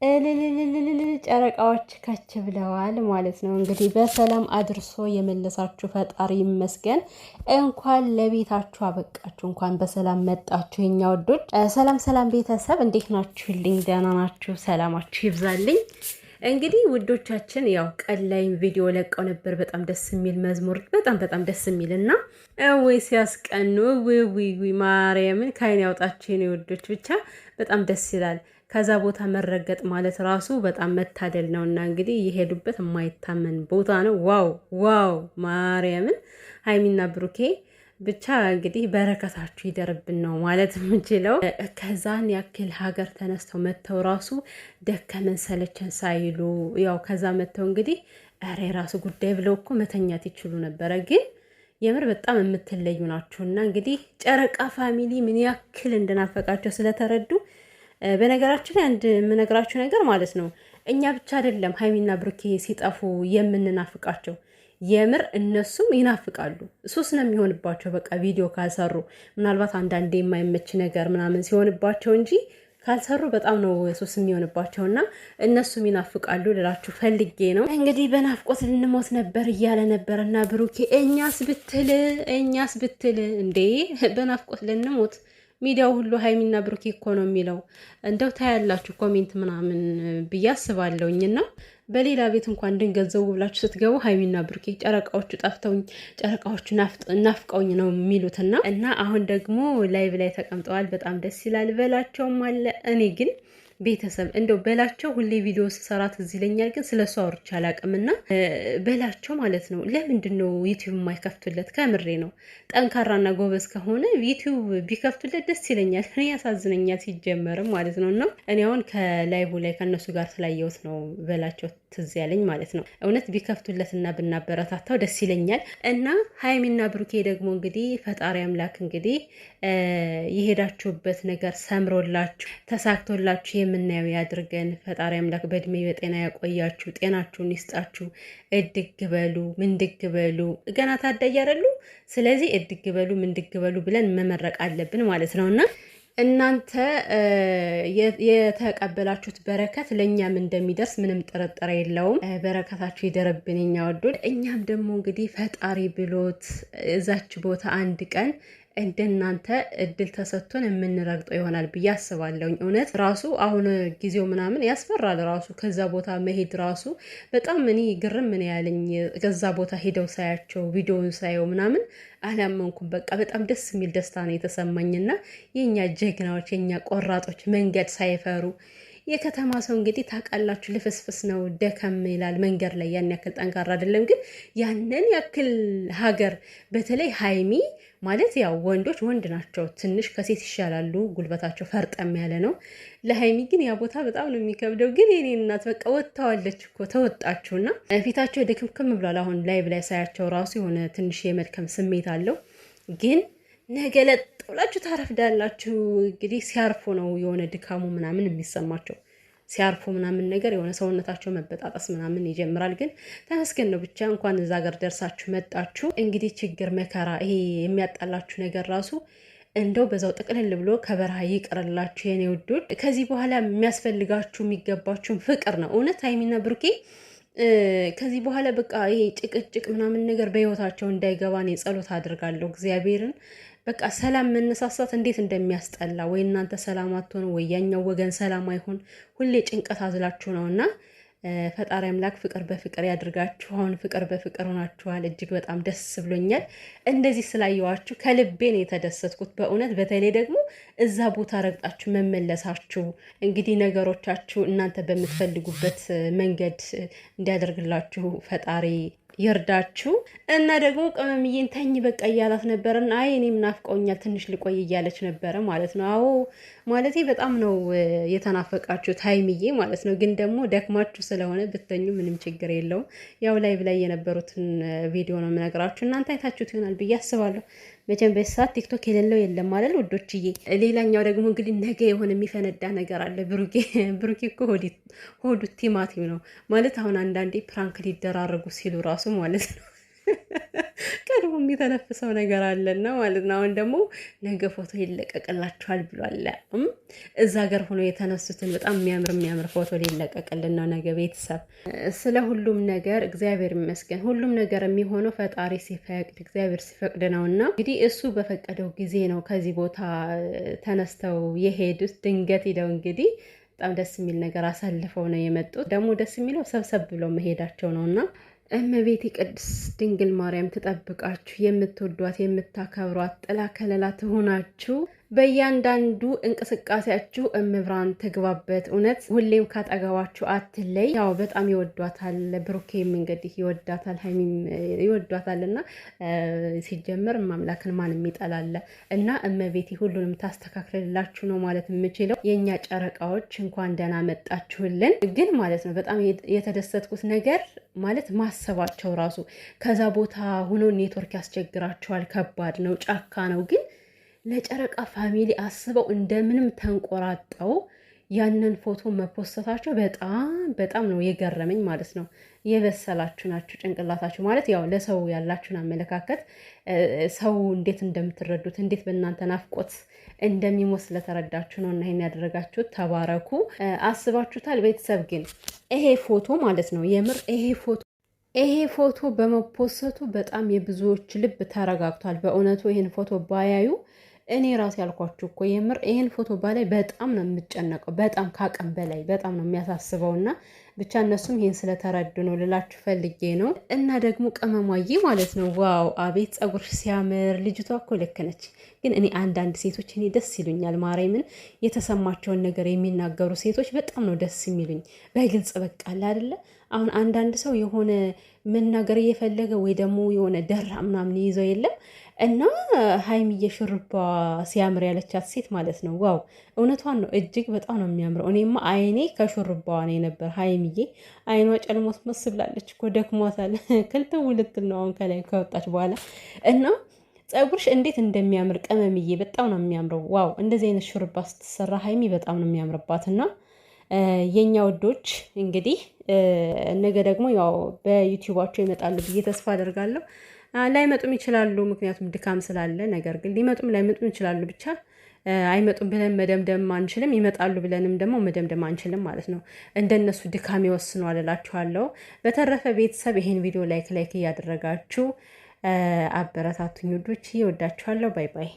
እልልልልል ጨረቃዎች ከች ብለዋል ማለት ነው። እንግዲህ በሰላም አድርሶ የመለሳችሁ ፈጣሪ ይመስገን። እንኳን ለቤታችሁ አበቃችሁ፣ እንኳን በሰላም መጣችሁ የኛ ወዶች። ሰላም ሰላም ቤተሰብ እንዴት ናችሁልኝ? ደህና ናችሁ? ሰላማችሁ ይብዛልኝ። እንግዲህ ውዶቻችን ያው ቀን ላይም ቪዲዮ ለቀው ነበር። በጣም ደስ የሚል መዝሙር በጣም ደስ የሚል እና ወይ ሲያስቀኑ ወይ ማርያምን ካይን ያውጣችሁ የኔ ውዶች። ብቻ በጣም ደስ ይላል። ከዛ ቦታ መረገጥ ማለት ራሱ በጣም መታደል ነው እና እንግዲህ የሄዱበት የማይታመን ቦታ ነው። ዋው ማርያምን ሀይሚና ብሩኬ ብቻ እንግዲህ በረከታችሁ ይደርብን ነው ማለት የምችለው። ከዛን ያክል ሀገር ተነስተው መጥተው ራሱ ደከመን ሰለቸን ሳይሉ ያው ከዛ መጥተው እንግዲህ ኧረ የራሱ ጉዳይ ብለው እኮ መተኛት ይችሉ ነበረ። ግን የምር በጣም የምትለዩ ናችሁና እንግዲህ ጨረቃ ፋሚሊ ምን ያክል እንደናፈቃቸው ስለተረዱ በነገራችን ላይ አንድ የምነግራችሁ ነገር ማለት ነው፣ እኛ ብቻ አይደለም ሀይሚና ብሩኬ ሲጠፉ የምንናፍቃቸው፣ የምር እነሱም ይናፍቃሉ። ሱስ ነው የሚሆንባቸው። በቃ ቪዲዮ ካልሰሩ ምናልባት አንዳንዴ የማይመች ነገር ምናምን ሲሆንባቸው እንጂ ካልሰሩ በጣም ነው ሱስ የሚሆንባቸው እና እነሱም ይናፍቃሉ ልላችሁ ፈልጌ ነው። እንግዲህ በናፍቆት ልንሞት ነበር እያለ ነበር እና ብሩኬ እኛስ ብትል እንዴ በናፍቆት ልንሞት ሚዲያው ሁሉ ሀይሚና ብሩኬ እኮ ነው የሚለው። እንደው ታያላችሁ ኮሜንት ምናምን ብዬ አስባለሁኝ። እና በሌላ ቤት እንኳን ድንገት ብላችሁ ስትገቡ ሀይሚና ብሩኬ ጨረቃዎቹ ጠፍተውኝ ጨረቃዎቹ ናፍቀውኝ ነው የሚሉትና እና አሁን ደግሞ ላይቭ ላይ ተቀምጠዋል። በጣም ደስ ይላል። በላቸውም አለ። እኔ ግን ቤተሰብ እንደው በላቸው ሁሌ ቪዲዮ ስሰራ ትዝ ይለኛል፣ ግን ስለሱ አውርቼ አላውቅምና በላቸው ማለት ነው። ለምንድን ነው ዩቲዩብ የማይከፍቱለት? ከምሬ ነው። ጠንካራና ጎበዝ ከሆነ ዩቲዩብ ቢከፍቱለት ደስ ይለኛል። እኔ ያሳዝነኛል ሲጀመርም ማለት ነው። እና እኔ አሁን ከላይቭ ላይ ከእነሱ ጋር ስላየሁት ነው በላቸው ትዝ ያለኝ ማለት ነው። እውነት ቢከፍቱለትና ብናበረታታው ደስ ይለኛል። እና ሀይሚና ብሩኬ ደግሞ እንግዲህ ፈጣሪ አምላክ እንግዲህ የሄዳችሁበት ነገር ሰምሮላችሁ ተሳክቶላችሁ የምናየው ያድርገን። ፈጣሪ አምላክ በእድሜ በጤና ያቆያችሁ፣ ጤናችሁን ይስጣችሁ። እድግ በሉ ምንድግ በሉ፣ ገና ታዳጊ አይደሉ? ስለዚህ እድግ በሉ ምንድግ በሉ ብለን መመረቅ አለብን ማለት ነው እና እናንተ የተቀበላችሁት በረከት ለእኛም እንደሚደርስ ምንም ጥርጥር የለውም። በረከታችሁ ይደረብን የኛ ወዶች። እኛም ደግሞ እንግዲህ ፈጣሪ ብሎት እዛች ቦታ አንድ ቀን እንደናንተ እድል ተሰጥቶን የምንረግጠው ይሆናል ብዬ አስባለሁኝ። እውነት ራሱ አሁን ጊዜው ምናምን ያስፈራል። ራሱ ከዛ ቦታ መሄድ ራሱ በጣም እኔ ግርም ምን ያለኝ ከዛ ቦታ ሄደው ሳያቸው ቪዲዮውን ሳየው ምናምን አላመንኩም። በቃ በጣም ደስ የሚል ደስታ ነው የተሰማኝና የኛ ጀግናዎች የኛ ቆራጦች መንገድ ሳይፈሩ የከተማ ሰው እንግዲህ ታውቃላችሁ ልፍስፍስ ነው፣ ደከም ይላል መንገድ ላይ ያን ያክል ጠንካራ አይደለም። ግን ያንን ያክል ሀገር በተለይ ሀይሚ ማለት ያው ወንዶች ወንድ ናቸው፣ ትንሽ ከሴት ይሻላሉ፣ ጉልበታቸው ፈርጠም ያለ ነው። ለሀይሚ ግን ያ ቦታ በጣም ነው የሚከብደው። ግን የኔ እናት በቃ ወጥተዋለች እኮ ተወጣችሁና ፊታቸው ድክምክም ብሏል። አሁን ላይቭ ላይ ሳያቸው ራሱ የሆነ ትንሽ የመድከም ስሜት አለው። ግን ነገ ለጥ ብላችሁ ታረፍዳላችሁ። እንግዲህ ሲያርፉ ነው የሆነ ድካሙ ምናምን የሚሰማቸው። ሲያርፉ ምናምን ነገር የሆነ ሰውነታቸው መበጣጠስ ምናምን ይጀምራል። ግን ተመስገን ነው ብቻ እንኳን እዛ ሀገር ደርሳችሁ መጣችሁ። እንግዲህ ችግር መከራ ይሄ የሚያጣላችሁ ነገር ራሱ እንደው በዛው ጥቅልል ብሎ ከበረሃ ይቅርላችሁ የኔ ውዶች። ከዚህ በኋላ የሚያስፈልጋችሁ የሚገባችሁን ፍቅር ነው። እውነት ሀይሚና ብሩኬ ከዚህ በኋላ በቃ ይሄ ጭቅጭቅ ምናምን ነገር በህይወታቸው እንዳይገባ እኔ ጸሎት አድርጋለሁ እግዚአብሔርን። በቃ ሰላም መነሳሳት እንዴት እንደሚያስጠላ፣ ወይ እናንተ ሰላም አትሆኑ ወይ ያኛው ወገን ሰላም አይሆን፣ ሁሌ ጭንቀት አዝላችሁ ነው እና ፈጣሪ አምላክ ፍቅር በፍቅር ያድርጋችሁ። አሁን ፍቅር በፍቅር ሆናችኋል። እጅግ በጣም ደስ ብሎኛል። እንደዚህ ስላየዋችሁ ከልቤ ነው የተደሰትኩት በእውነት። በተለይ ደግሞ እዛ ቦታ ረግጣችሁ መመለሳችሁ እንግዲህ ነገሮቻችሁ እናንተ በምትፈልጉበት መንገድ እንዲያደርግላችሁ ፈጣሪ ይርዳችሁ። እና ደግሞ ቅመምዬን ተኝ በቃ እያላት ነበረና አይ እኔም ናፍቀውኛል ትንሽ ልቆይ እያለች ነበረ ማለት ነው። አዎ ማለቴ በጣም ነው የተናፈቃችሁት ሀይሚዬ ማለት ነው። ግን ደግሞ ደክማችሁ ስለሆነ ብተኙ ምንም ችግር የለውም። ያው ላይቭ ላይ የነበሩትን ቪዲዮ ነው የምነግራችሁ። እናንተ አይታችሁት ይሆናል ብዬ አስባለሁ። መቼም በሰዓት ቲክቶክ የሌለው የለም ማለት ውዶችዬ። ሌላኛው ደግሞ እንግዲህ ነገ የሆነ የሚፈነዳ ነገር አለ። ብሩኬ እኮ ሆዱ ቲማቲም ነው ማለት አሁን አንዳንዴ ፕራንክ ሊደራረጉ ሲሉ ራሱ ማለት ነው ቀድሞ የሚተነፍሰው ነገር አለና ማለት ነው። አሁን ደግሞ ነገ ፎቶ ይለቀቅላችኋል ብሏል። እዛ ሀገር ሆኖ የተነሱትን በጣም የሚያምር ፎቶ ሊለቀቅልን ነው ነገ። ቤተሰብ ስለ ሁሉም ነገር እግዚአብሔር ይመስገን። ሁሉም ነገር የሚሆነው ፈጣሪ ሲፈቅድ እግዚአብሔር ሲፈቅድ ነው እና እንግዲህ እሱ በፈቀደው ጊዜ ነው ከዚህ ቦታ ተነስተው የሄዱት። ድንገት ሂደው እንግዲህ በጣም ደስ የሚል ነገር አሳልፈው ነው የመጡት። ደግሞ ደስ የሚለው ሰብሰብ ብለው መሄዳቸው ነው እና እመቤቴ ቅድስት ድንግል ማርያም ትጠብቃችሁ። የምትወዷት የምታከብሯት ጥላ ከለላ ትሆናችሁ። በእያንዳንዱ እንቅስቃሴያችሁ እምብራን ትግባበት። እውነት ሁሌም ካጠገባችሁ አትለይ። ያው በጣም ይወዷታል። ብሩኬም እንግዲህ ይወዳታል፣ ሀይሚም ይወዷታል እና ሲጀመር ማምላክን ማንም ይጠላል እና እመቤቴ ሁሉንም ታስተካክልላችሁ ነው ማለት የምችለው። የእኛ ጨረቃዎች እንኳን ደህና መጣችሁልን። ግን ማለት ነው በጣም የተደሰትኩት ነገር ማለት ማሰባቸው ራሱ ከዛ ቦታ ሆኖ ኔትወርክ ያስቸግራቸዋል። ከባድ ነው፣ ጫካ ነው ግን ለጨረቃ ፋሚሊ አስበው እንደምንም ተንቆራጠው ያንን ፎቶ መፖሰታቸው በጣም ነው የገረመኝ ማለት ነው። የበሰላችሁ ናችሁ ጭንቅላታችሁ ማለት ያው ለሰው ያላችሁን አመለካከት ሰው እንዴት እንደምትረዱት እንዴት በእናንተ ናፍቆት እንደሚሞት ስለተረዳችሁ ነው እና ይሄን ያደረጋችሁት ተባረኩ። አስባችሁታል ቤተሰብ። ግን ይሄ ፎቶ ማለት ነው የምር ይሄ ፎቶ በመፖሰቱ በጣም የብዙዎች ልብ ተረጋግቷል። በእውነቱ ይሄን ፎቶ ባያዩ እኔ ራሴ ያልኳችሁ እኮ የምር ይሄን ፎቶ ባላይ በጣም ነው የምጨነቀው። በጣም ካቅም በላይ በጣም ነው የሚያሳስበው እና ብቻ እነሱም ይሄን ስለተረዱ ነው ልላችሁ ፈልጌ ነው። እና ደግሞ ቅመሟዬ ማለት ነው ዋው አቤት ፀጉር ሲያምር። ልጅቷ እኮ ልክ ነች። ግን እኔ አንዳንድ ሴቶች እኔ ደስ ይሉኛል። ማርያምን የተሰማቸውን ነገር የሚናገሩ ሴቶች በጣም ነው ደስ የሚሉኝ። በግልጽ በቃ አለ አይደለ። አሁን አንዳንድ ሰው የሆነ መናገር እየፈለገ ወይ ደግሞ የሆነ ደራ ምናምን ይዘው የለም እና ሀይሚዬ ሹሩባ ሲያምር ያለቻት ሴት ማለት ነው ዋው እውነቷን ነው። እጅግ በጣም ነው የሚያምረው። እኔማ አይኔ ከሹሩባዋ ነው የነበር። ሀይሚዬ አይኗ ጨልሞት መስብላለች እኮ ደክሟታል። ክልትው ልትል ነው አሁን ከላይ ከወጣች በኋላ እና ፀጉርሽ እንዴት እንደሚያምር ቅመምዬ በጣም ነው የሚያምረው። ዋው እንደዚህ አይነት ሹሩባ ስትሰራ ሀይሚ በጣም ነው የሚያምርባትና የኛ ወዶች እንግዲህ ነገ ደግሞ ያው በዩቲዩባቸው ይመጣሉ ብዬ ተስፋ አደርጋለሁ። ላይመጡም ይችላሉ፣ ምክንያቱም ድካም ስላለ። ነገር ግን ሊመጡም ላይመጡም ይችላሉ። ብቻ አይመጡም ብለን መደምደም አንችልም፣ ይመጣሉ ብለንም ደግሞ መደምደም አንችልም ማለት ነው። እንደነሱ ድካም ይወስኗል እላችኋለሁ። በተረፈ ቤተሰብ ይሄን ቪዲዮ ላይክ እያደረጋችሁ አበረታቱኝ ውዶች፣ ይወዳችኋለሁ። ባይ ባይ።